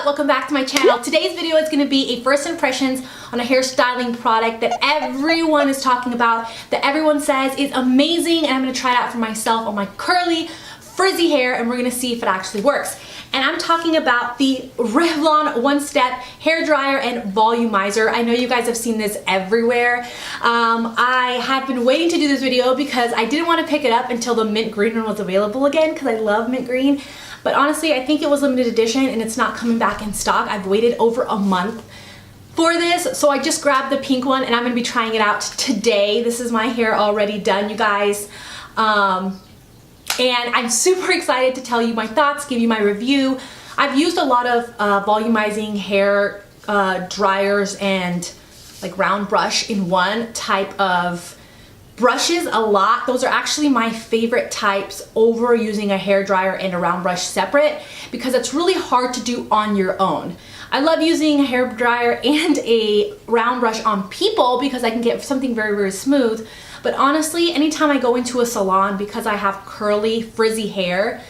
up? Welcome back to my channel. Today's video is going to be a first impressions on a hairstyling product that everyone is talking about, that everyone says is amazing, and I'm going to try it out for myself on my curly, frizzy hair, and we're going to see if it actually works. And I'm talking about the Revlon One Step Hair Dryer and Volumizer. I know you guys have seen this everywhere. I have been waiting to do this video because I didn't want to pick it up until the mint green one was available again because I love mint green. But honestly, I think it was limited edition and it's not coming back in stock. I've waited over a month for this, so I just grabbed the pink one and I'm going to be trying it out today. This is my hair already done, you guys. And I'm super excited to tell you my thoughts, give you my review. I've used a lot of volumizing hair dryers and like round brush in one type of brushes a lot. Those are actually my favorite types over using a hair dryer and a round brush separate because it's really hard to do on your own. I love using a hair dryer and a round brush on people because I can get something very, very smooth. But honestly, anytime I go into a salon, because I have curly, frizzy hair,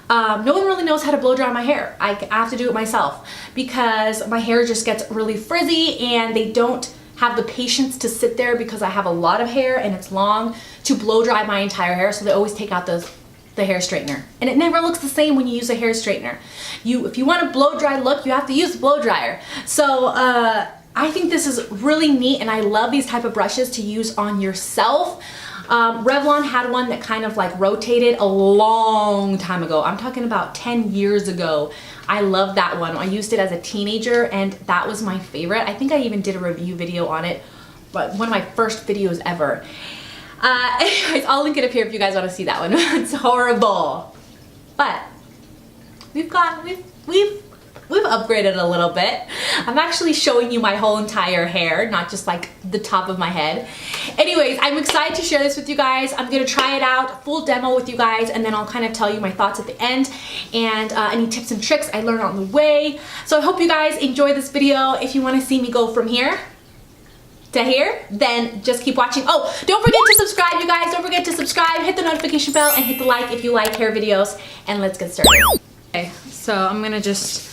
no one really knows how to blow dry my hair. I have to do it myself because my hair just gets really frizzy and they don't have the patience to sit there because I have a lot of hair and it's long to blow dry my entire hair, so they always take out the hair straightener. And it never looks the same when you use a hair straightener. If you want a blow dry look, you have to use the blow dryer. So I think this is really neat and I love these type of brushes to use on yourself. Revlon had one that kind of like rotated a long time ago. I'm talking about 10 years ago. I love that one. I used it as a teenager and that was my favorite. I think I even did a review video on it, but one of my first videos ever. Anyways, I'll link it up here if you guys want to see that one. It's horrible. But we've upgraded a little bit. I'm actually showing you my whole entire hair, not just like the top of my head. Anyways, I'm excited to share this with you guys. I'm gonna try it out, full demo with you guys, and then I'll kind of tell you my thoughts at the end and any tips and tricks I learned on the way. So I hope you guys enjoy this video. If you want to see me go from here to here, then just keep watching. Oh, don't forget to subscribe, you guys. Don't forget to subscribe, hit the notification bell, and hit the like if you like hair videos, and let's get started. Okay, so I'm gonna just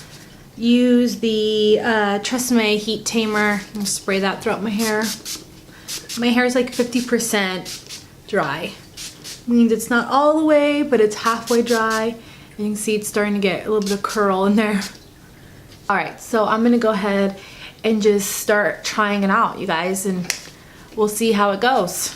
use the Tresemme Heat Tamer and spray that throughout my hair. My hair is like 50% dry. Means it's not all the way, but it's halfway dry. And you can see it's starting to get a little bit of curl in there. All right, so I'm gonna go ahead and just start trying it out, you guys, and we'll see how it goes.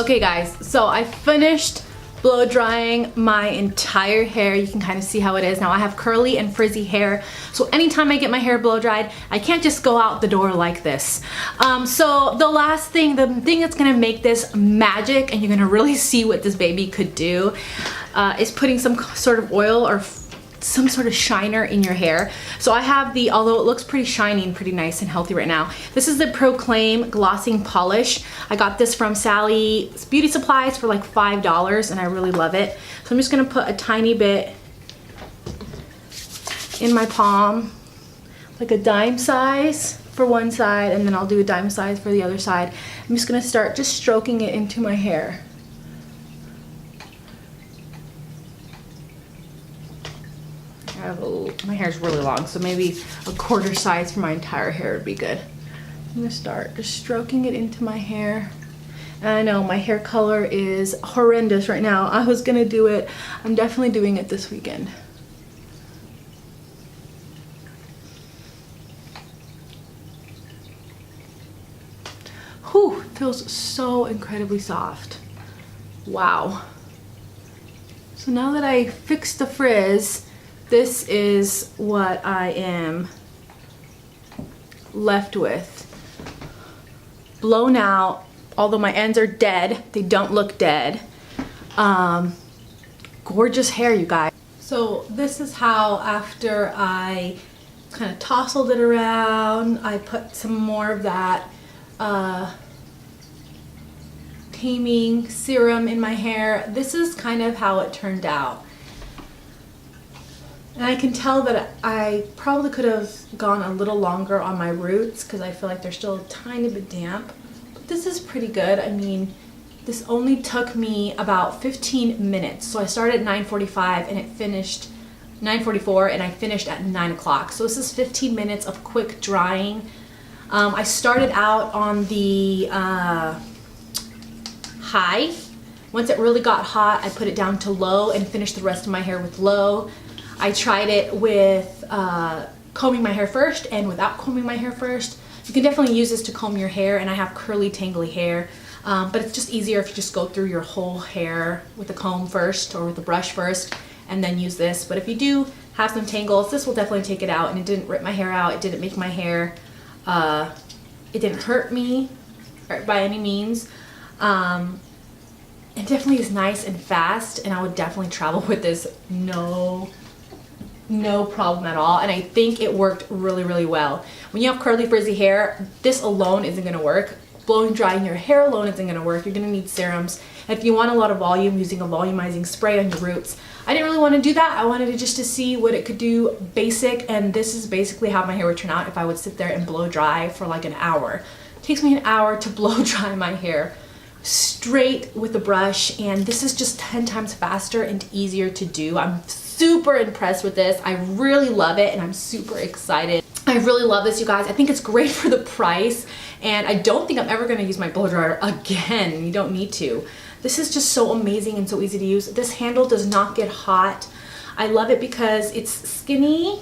Okay guys, so I finished blow drying my entire hair. You can kind of see how it is. Now I have curly and frizzy hair, so anytime I get my hair blow dried, I can't just go out the door like this. So the last thing, the thing that's gonna make this magic, and you're gonna really see what this baby could do, is putting some sort of oil or some sort of shiner in your hair. So I have the, although it looks pretty shiny and pretty nice and healthy right now, this is the Proclaim Glossing Polish. I got this from Sally's Beauty Supplies for like $5 and I really love it. So I'm just gonna put a tiny bit in my palm, like a dime size for one side, and then I'll do a dime size for the other side. I'm just gonna start just stroking it into my hair. My hair is really long, so maybe a quarter size for my entire hair would be good. I'm gonna start just stroking it into my hair. And I know my hair color is horrendous right now. I was gonna do it. I'm definitely doing it this weekend. Whew, feels so incredibly soft. Wow. So now that I fixed the frizz, this is what I am left with. Blown out, although my ends are dead, they don't look dead. Gorgeous hair, you guys. So this is how, after I kind of tousled it around, I put some more of that taming serum in my hair. This is kind of how it turned out. And I can tell that I probably could have gone a little longer on my roots because I feel like they're still a tiny bit damp. But this is pretty good. I mean, this only took me about 15 minutes. So I started at 9:45 and it finished 9:44 and I finished at 9 o'clock. So this is 15 minutes of quick drying. I started out on the high. Once it really got hot, I put it down to low and finished the rest of my hair with low. I tried it with combing my hair first and without combing my hair first. You can definitely use this to comb your hair, and I have curly, tangly hair. But it's just easier if you just go through your whole hair with a comb first or with a brush first and then use this. But if you do have some tangles, this will definitely take it out, and it didn't rip my hair out. It didn't make my hair, it didn't hurt me by any means. It definitely is nice and fast, and I would definitely travel with this no problem at all. And I think it worked really, really well. When you have curly, frizzy hair, this alone isn't gonna work. Blowing drying your hair alone isn't gonna work. You're gonna need serums. And if you want a lot of volume, using a volumizing spray on your roots. I didn't really want to do that. I wanted just to see what it could do basic, and this is basically how my hair would turn out if I would sit there and blow dry for like an hour. It takes me an hour to blow dry my hair straight with a brush, and this is just 10 times faster and easier to do. I'm super impressed with this. I really love it, and I'm super excited. I really love this, you guys. I think it's great for the price, and I don't think I'm ever gonna use my blow dryer again. You don't need to. This is just so amazing and so easy to use. This handle does not get hot. I love it because it's skinny,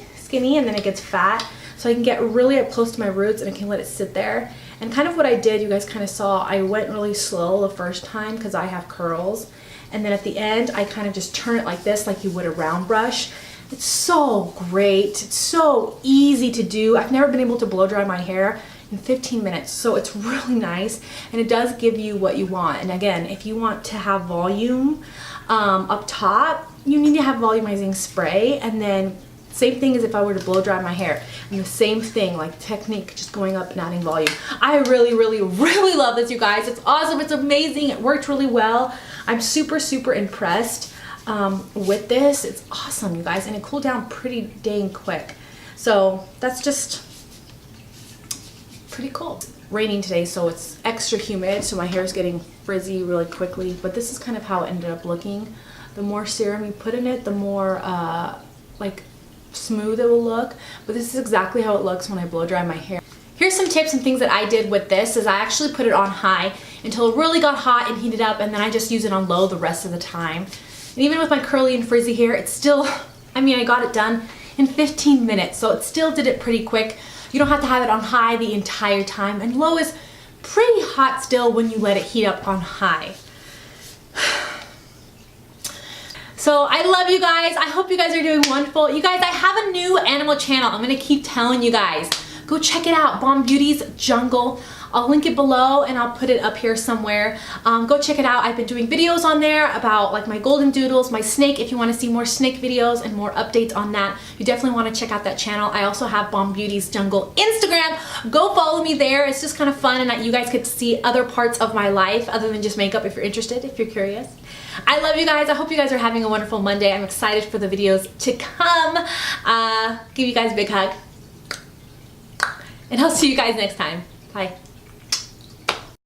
and then it gets fat, so I can get really up close to my roots and I can let it sit there. And kind of what I did, you guys kind of saw, I went really slow the first time because I have curls. And then at the end, I kind of just turn it like this, like you would a round brush. It's so great. It's so easy to do. I've never been able to blow dry my hair in 15 minutes, so it's really nice. And it does give you what you want. And again, if you want to have volume up top, you need to have volumizing spray. And then same thing as if I were to blow dry my hair. And the same thing, like technique, just going up and adding volume. I really, really, really love this, you guys. It's awesome. It's amazing. It worked really well. I'm super, super impressed with this. It's awesome, you guys. And it cooled down pretty dang quick. So that's just pretty cool. Raining today, so it's extra humid, so my hair is getting frizzy really quickly. But this is kind of how it ended up looking. The more serum you put in it, the more like smooth it will look. But this is exactly how it looks when I blow dry my hair. Here's some tips and things that I did with this. Is I actually put it on high until it really got hot and heated up, and then I just use it on low the rest of the time. And even with my curly and frizzy hair, it's still, I mean, I got it done in 15 minutes, so it still did it pretty quick. You don't have to have it on high the entire time, and low is pretty hot still when you let it heat up on high. So I love you guys. I hope you guys are doing wonderful. You guys, I have a new animal channel. I'm gonna keep telling you guys. Go check it out, Bomb Beauty's Jungle. I'll link it below and I'll put it up here somewhere. Go check it out. I've been doing videos on there about like my golden doodles, my snake. If you want to see more snake videos and more updates on that, you definitely want to check out that channel. I also have Bomb Beauty's Jungle Instagram. Go follow me there. It's just kind of fun and that you guys get to see other parts of my life other than just makeup if you're interested, if you're curious. I love you guys. I hope you guys are having a wonderful Monday. I'm excited for the videos to come. Give you guys a big hug. And I'll see you guys next time. Bye.